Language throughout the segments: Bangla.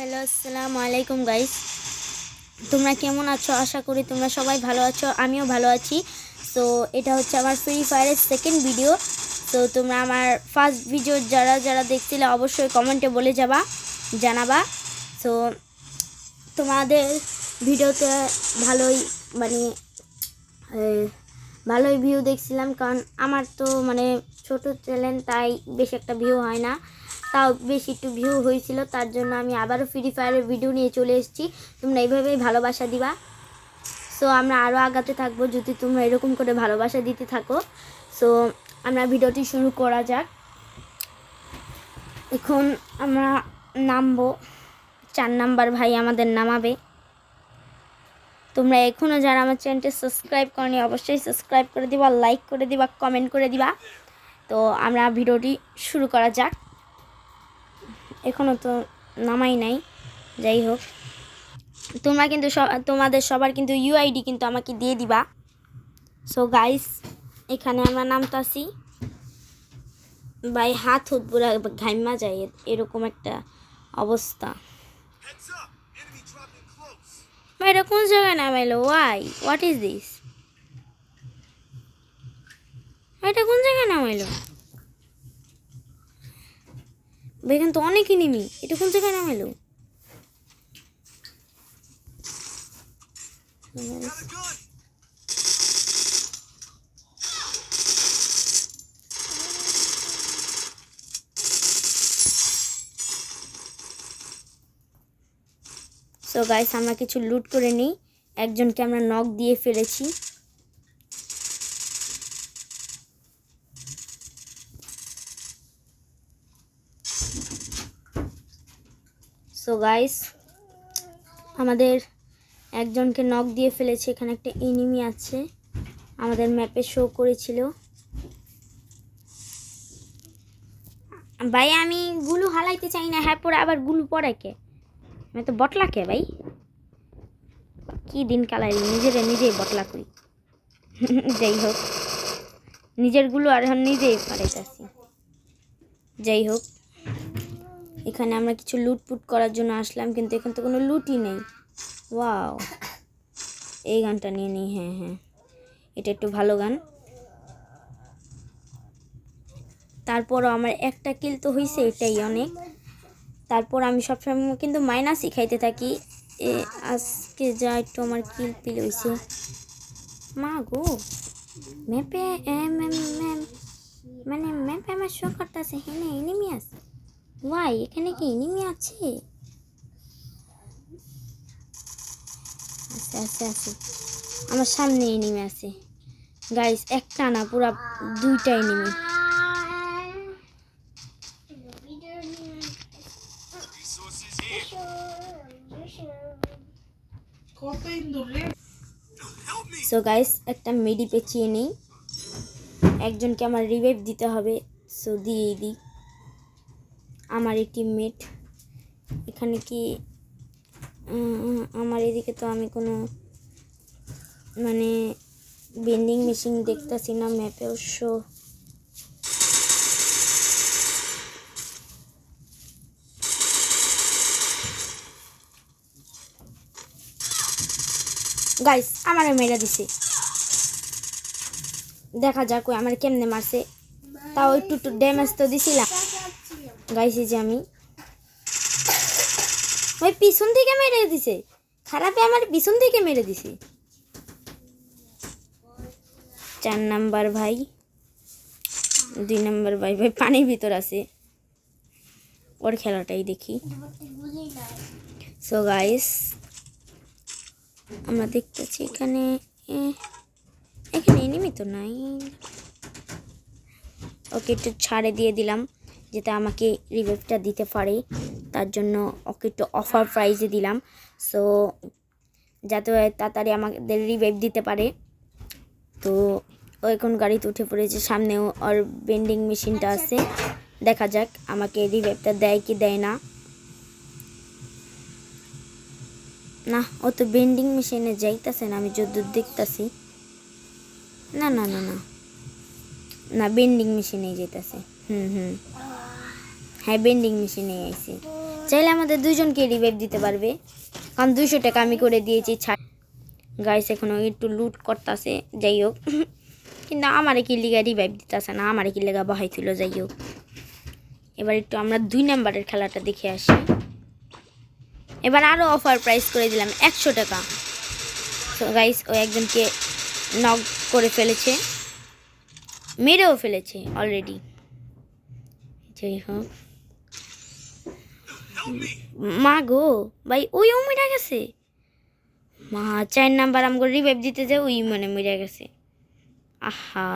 হ্যালো, আসসালামু আলাইকুম গাইস। তোমরা কেমন আছো? আশা করি তোমরা সবাই ভালো আছো, আমিও ভালো আছি। সো এটা হচ্ছে আমার ফ্রি ফায়ারের সেকেন্ড ভিডিও। তো তোমরা আমার ফার্স্ট ভিডিও যারা যারা দেখছিলে অবশ্যই কমেন্টে বলে জানাবা। সো তোমাদের ভিডিওতে ভালোই মানে ভালোই ভিউ দেখছিলাম, কারণ আমার তো ছোট চ্যানেল, তাই বেশি একটা ভিউ হয় না। তাও বেশি একটু ভিউ হয়েছিল, তার জন্য আমি আবারও ফ্রি ফায়ারের ভিডিও নিয়ে চলে এসেছি। তোমরা এইভাবেই ভালোবাসা দিবা। সো আমরা আরও আগাতে থাকবো যদি তোমরা এরকম করে ভালোবাসা দিতে থাকো। সো আমরা ভিডিওটি শুরু করা যাক। এখন আমরা নামবো, 4 নাম্বার ভাই আমাদের নামাবে। তোমরা এখনও যারা আমার চ্যানেলটি সাবস্ক্রাইব করনি অবশ্যই সাবস্ক্রাইব করে দিবা, লাইক করে দিবা, কমেন্ট করে দিবা। তো আমরা ভিডিওটি শুরু করা যাক। এখনও তো নামাই নাই, যাই হোক তোমরা কিন্তু তোমাদের সবার কিন্তু ইউআইডি কিন্তু আমাকে দিয়ে দিবা। সো গাইস, এখানে আমরা নামতাছি। ভাই হাত পুরা ঘাইমা যায়, এরকম একটা অবস্থা। ভাই এটা কোন জায়গায় নামাইলো? What is this? এটা কোন জায়গায় নামাইলো? ভাই এখানে তো অনেক এনিমি, এটা কোন জায়গায় নামাইলো? সো গাইস, আমরা কিছু লুট করে নিই। একজনকে আমরা নক দিয়ে ফেলেছি। সো গাইস, আমাদের একজনকে নক দিয়ে ফেলেছে। এখানে একটা এনিমি আছে, আমাদের ম্যাপে শো করেছিল। ভাই আমি গুলু হালাইতে চাই না, হ্যাঁ পরে আবার গুলু পরে কে? আমি তো বটলা কে ভাই? কি দিন কালাইলি, নিজেই বটলা করি। যাই হোক, নিজের গুলো আর নিজেই পারাইতেছি। যাই হোক, এখানে আমরা কিছু লুটপুট করার জন্য আসলাম, কিন্তু এখানে তো কোনো লুটই নেই। ওয়াও, এই গানটা নিয়ে নিই। হ্যাঁ, এটা একটু ভালো গান। তারপরও আমার একটা কিল তো হয়েছে, এটাই অনেক। তারপর আমি সবসময় কিন্তু মাইনাসই খাইতে থাকি। আজকে যা একটু আমার কিল পিল হয়েছে। মা গো, ম্যাপে ম্যাপে আমার শো করতেছে এখানে এনিমি আছে। এখানে কি এনিমি আছে? আছে, আমার সামনে এনিমি আছে গাইস, একটা না পুরা 2টা এনিমি। সো গাইস, একটা মেডি পেঁচিয়ে নেই। একজনকে আমার রিভাইভ দিতে হবে, সো দিয়েই দিই। আমার এই টিমমেট এখানে কি আমার এদিকে তো আমি কোনো বেন্ডিং মেশিন দেখতেছি না ম্যাপে অবশ্য। গাইস আমারে মেরা দিছে, দেখা যাক ওই আমার কেমনে মারছে। তাও একটু ড্যামেজ তো দিছিলাম গাইস। এই যে আমি ওই পিছন থেকে মেরে দিছে, খারাপে আমার পিছন থেকে মেরে দিছে। 4 নাম্বার ভাই, 2 নাম্বার ভাই পানির ভিতর আছে, ওর খেলাটাই দেখি। সো গাইস, আমরা দেখতেছি এখানে এনিমি তো নাই। ওকে একটু ছাড়ে দিয়ে দিলাম যাতে আমাকে রিভাইভটা দিতে পারে, তার জন্য ওকে একটু অফার প্রাইজে দিলাম। সো যাতে তাড়াতাড়ি আমাদের রিভাইভ দিতে পারে। তো ও এখন গাড়িতে উঠে পড়েছে, সামনেও ওর বেন্ডিং মেশিনটা আছে। দেখা যাক আমাকে রিভাইভটা দেয় কি দেয় না। না, ও তো বেন্ডিং মেশিনে যাইতেছে না, আমি যদ্দূর দেখতেছি। না বেন্ডিং মেশিনেই যেতেছে। হ্যাঁ বেন্ডিং মেশিনেই আইছে। চাইলে আমাদের দুজনকে রিভাইভ দিতে পারবে, কারণ 200 টাকা আমি করে দিয়েছি ছাড়। গাইস এখনও একটু লুট করতেছে, যাই হোক, কিন্তু আমারে কি লিগা রিভাইভ দিতেছে না, আমারে কি লিগা বহাইছিল। যাই হোক, এবার একটু আমরা 2 নাম্বারের খেলাটা দেখে আসি। এবার আরও অফার প্রাইস করে দিলাম 100 টাকা। তো গাইস ও একজনকে নক করে ফেলেছে, মেরেও ফেলেছে অলরেডি। যাই হোক, মা গো ভাই, ওইও মরে গেছে। মা 4 নাম্বার আমাকে রিভাইভ দিতে যায়, ওই মানে মরে গেছে। আহা,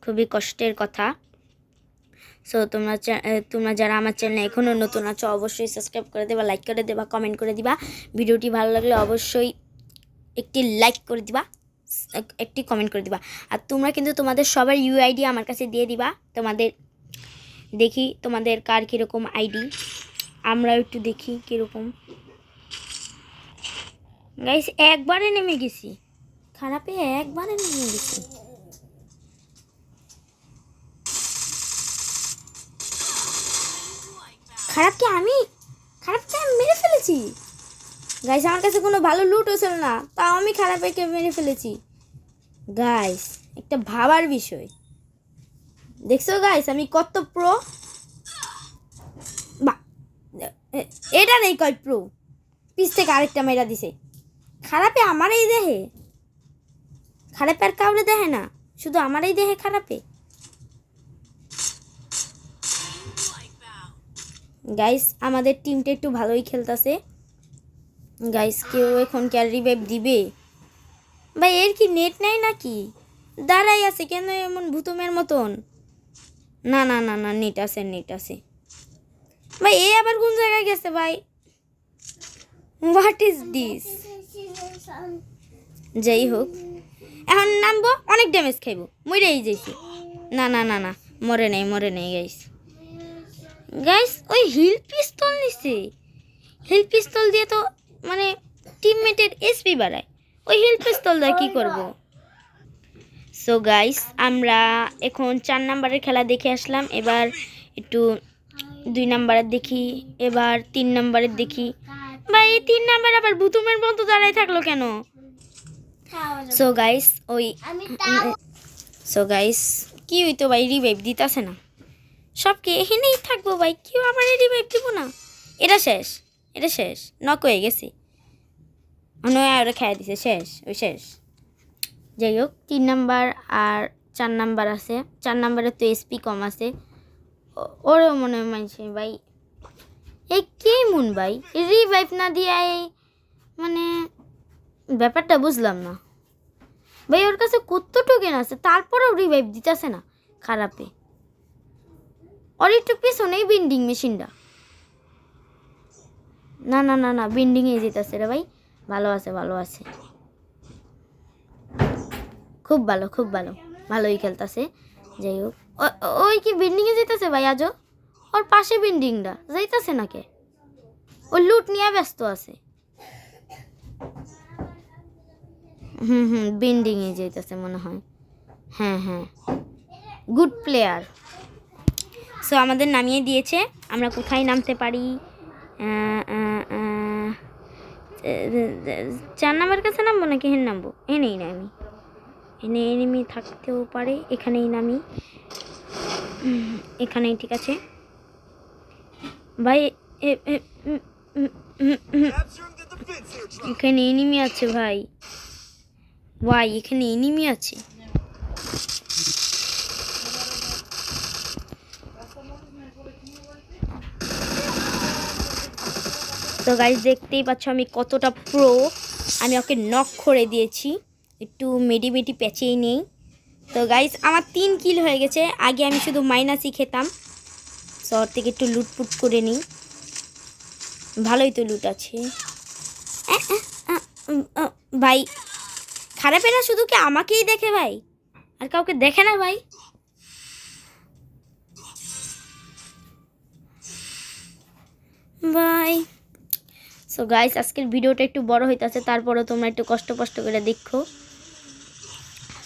খুবই কষ্টের কথা। সো তোমরা যারা আমার চ্যানেলে এখনও নতুন আছো অবশ্যই সাবস্ক্রাইব করে দেবা, লাইক করে দেবা, কমেন্ট করে দিবা। ভিডিওটি ভালো লাগলে অবশ্যই একটি লাইক করে দিবা, একটি কমেন্ট করে দিবা। আর তোমরা কিন্তু তোমাদের সবার ইউআইডি আমার কাছে দিয়ে দিবা। দেখি তোমাদের কার কীরকম আইডি, আমরা একটু দেখি কীরকম। গাইস একবারে নেমে গেছি, খারাপে একবারে নেমে গেছি। খারাপকে আমি মেরে ফেলেছি। গাইস আমার কাছে কোনো ভালো লুটও ছিল না, তাও আমি খারাপকে মেরে ফেলেছি। গাইস একটা ভাবার বিষয়, দেখছো গাইস আমি কত প্রো। বা এটা নেই কয় প্রো, পিছ থেকে আরেকটা মেরা দিছে। খারাপে আমার এই দেহে, খারাপে আর কাউরে দেখে না, শুধু আমার এই দেহে খারাপে। গাইস আমাদের টিমটা একটু ভালোই খেলতেছে। গাইস কেউ এখন কি আর রিভাইভ দিবে? ভাই এর কি নেট নাই নাকি? দাঁড়াই আছে কেন এমন ভূতমের মতন? না না না না, নেট আছে। ভাই এ আবার কোন জায়গায় গেছে ভাই? What is this? যাই হোক, এখন নামবো, অনেক ড্যামেজ খাইব, মরেই যাইছি। না না না না, মরে নেই গাইস ওই হিল পিস্তল নিছে। হিল পিস্তল দিয়ে তো মানে টিমমেটের এসপি বাড়ায়, ওই হিল পিস্তল দিয়ে কী করবো? সো গাইস আমরা এখন 4 নাম্বারের খেলা দেখে আসলাম। এবার একটু 2 নাম্বারের দেখি, এবার 3 নাম্বারের দেখি। ভাই এই 3 নাম্বার আবার ভূতুমের মতো দাঁড়াই থাকলো কেন? সো গাইস কি হইতো ভাই, রিভাইভ দিতেছে না। সবকে এখানেই থাকবো ভাই, কেউ আবার রিভাইভ দিব না। এটা শেষ, নক হয়ে গেছে, ওরা খেয়ে দিছে, শেষ। যাই হোক 3 নাম্বার আর 4 নাম্বার আছে। 4 নাম্বারে তো এসপি কম আছে, ওরও মনে মানছে ভাই। এই কে মুন ভাই রিভাইভ না দিয়ে, মানে ব্যাপারটা বুঝলাম না ভাই। ওর কাছে কত টোকেন আছে, তারপরেও রিভাইভ দিতেছে না খারাপে। ওর একটু পিছনেই বিন্ডিং মেশিনটা। না না না না, বিন্ডিংয়ে যেতেছে রে ভাই। ভালো আছে, খুব ভালো, ভালোই খেলতেছে। যাই হোক, ওই কি বিল্ডিংয়ে যেতেছে ভাই আজও? ওর পাশে বিল্ডিংটা যাইতেছে না কে? ও লুট নিয়ে ব্যস্ত আছে। বিল্ডিংয়ে যেতেছে মনে হয়। হ্যাঁ, গুড প্লেয়ার। সো আমাদের নামিয়ে দিয়েছে, আমরা কোথায় নামতে পারি? 4 নাম্বার কাছে নামবো নাকি হেন নামবো? এনেই নামি, এনিমি থাকতেও পারে, এখানেই নামি। এখানেই ঠিক আছে ভাই। এখানে এনিমি আছে ভাই, এখানে এনিমি আছে। তো গাইস দেখতেই পাচ্ছ আমি কতটা প্রো। আমি ওকে নক করে দিয়েছি, একটু মেডি প্যাচেই নেই। তো গাইস আমার 3 কিল হয়ে গেছে। আগে আমি শুধু মাইনাসই খেতাম, শহর থেকে একটু লুটপুট করে নিই। ভালোই তো লুট আছে ভাই। খারাপেরা শুধু কি আমাকেই দেখে ভাই, আর কাউকে দেখে না ভাই। সো গাইস আজকের ভিডিওটা একটু বড় হইতাছে, তারপরেও তোমরা একটু কষ্ট করে দেখো।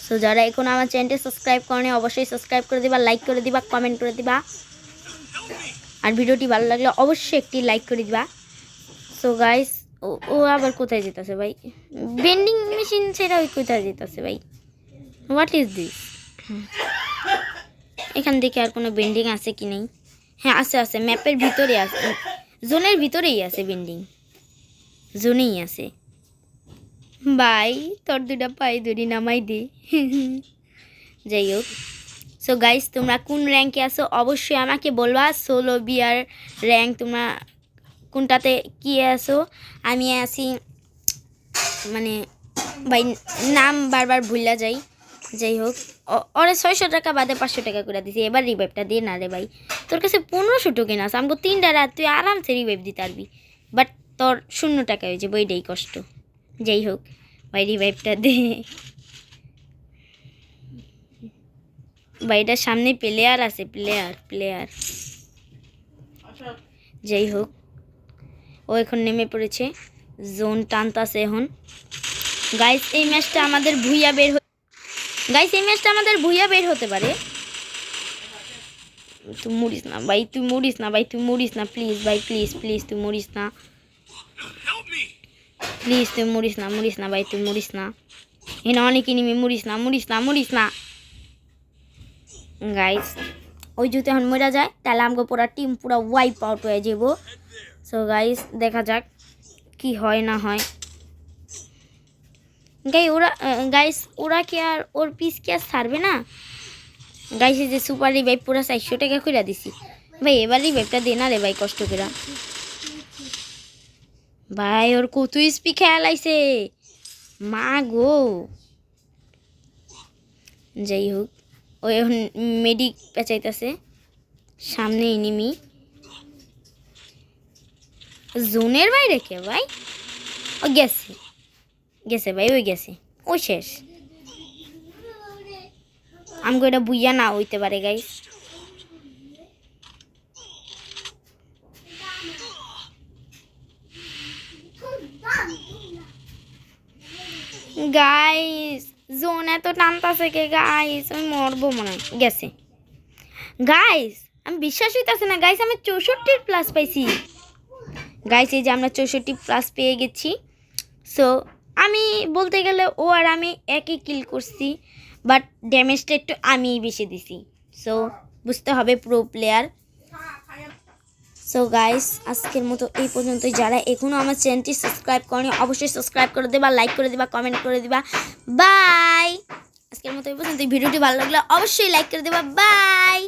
সো যারা এখন আমার চ্যানেলটা সাবস্ক্রাইব করেনি অবশ্যই সাবস্ক্রাইব করে দিবা, লাইক করে দিবা, কমেন্ট করে দিবা। আর ভিডিওটি ভালো লাগলে অবশ্যই একটি লাইক করে দিবা। সো গাইস ও আবার কোথায় যেতেছে ভাই? বেন্ডিং মেশিন ছেড়ে ওই কোথায় যেতেছে ভাই? What is this? এখান থেকে আর কোনো বেন্ডিং আছে কি নেই? হ্যাঁ আছে, ম্যাপের ভিতরে আছে, জোনের ভিতরেই আছে বেন্ডিং, জোনেই আছে। ভাই তোর দুটা পায়ে ধরি নামাই দে। যাই হোক, সো গাইস তোমরা কোন র্যাঙ্কে আছো অবশ্যই আমাকে বলবা। সোলো বিয়ার র্যাঙ্ক তোমরা কোনটাতে কি আছো? আমি আছি মানে ভাই নাম বারবার ভুলা যাই। যাই হোক, ওরে 600 টাকা বাদে 500 টাকা করে দিছি। এবার রিভাইভটা দিয়ে না রে ভাই, তোর কাছে 1500 টোকেন আছে, আমাকে 3টা রাত তুই আরামসে রিভাইভ দিতে পারবি, বাট তোর 0 টাকা হয়েছে, বইটাই কষ্ট। যাই হোক ভাই রিভাইভটা দে ভাই, এটার সামনে প্লেয়ার আছে, প্লেয়ার। যাই হোক, ও এখন নেমে পড়েছে, জোন টানতাছে এখন। গাইস এই ম্যাচটা আমাদের ভুইয়া বের হতে পারে। তুই মরিস না ভাই, প্লিজ ভাই, প্লিজ তুই মরিস না, ভাই, তুই মরিস না। এখানে অনেক এনিমি, মরিস না। গাইস ওই যদি এখন মরা যায় তাহলে আমাকে পুরো টিম পুরো ওয়াইপ আউট হয়ে যাব। সো গাইস দেখা যাক কি হয় না হয়। ওরা কি আর ওর পিস কি আর ছাড়বে না? গাইস এই যে সুপার রিভাইভ পুরো 400 টাকা করে দিছি ভাই, এবার রিভাইভটা দে না রে ভাই, কষ্ট করে। ভাই ওর কত স্পি খেয়াল আইছে, মা গো। যাই হোক, ও এখন মেডিক পেঁচাইতেছে, সামনে এনিমি, জোনের বাইরে কে ভাই? ও গেছে ভাই, ওই শেষ। আমাকে এটা বুইয়া না হইতে পারে গাইস। জোন এত টানতাছে কে গাইস? আমি মরবো মনে হয়। গেছে গাইস, আমি বিশ্বাস হইতাছে না গাইস, আমি 64+ পাইছি গাইস। এই যে আমরা 64+ পেয়ে গেছি। সো আমি বলতে গেলে ও আর আমি একই কিল করছি, বাট ড্যামেজটা একটু আমিই বেশি দিছি। সো বুঝতে হবে প্রো প্লেয়ার। সো গাইস আজকের মতো এই পর্যন্তই। যারা এখনও আমার চ্যানেলটি সাবস্ক্রাইব করেনি অবশ্যই সাবস্ক্রাইব করে দেবা, লাইক করে দেবা, কমেন্ট করে দেবা। বাই। আজকের মতো এই পর্যন্ত। ভিডিওটি ভালো লাগলে অবশ্যই লাইক করে দেবা। বাই।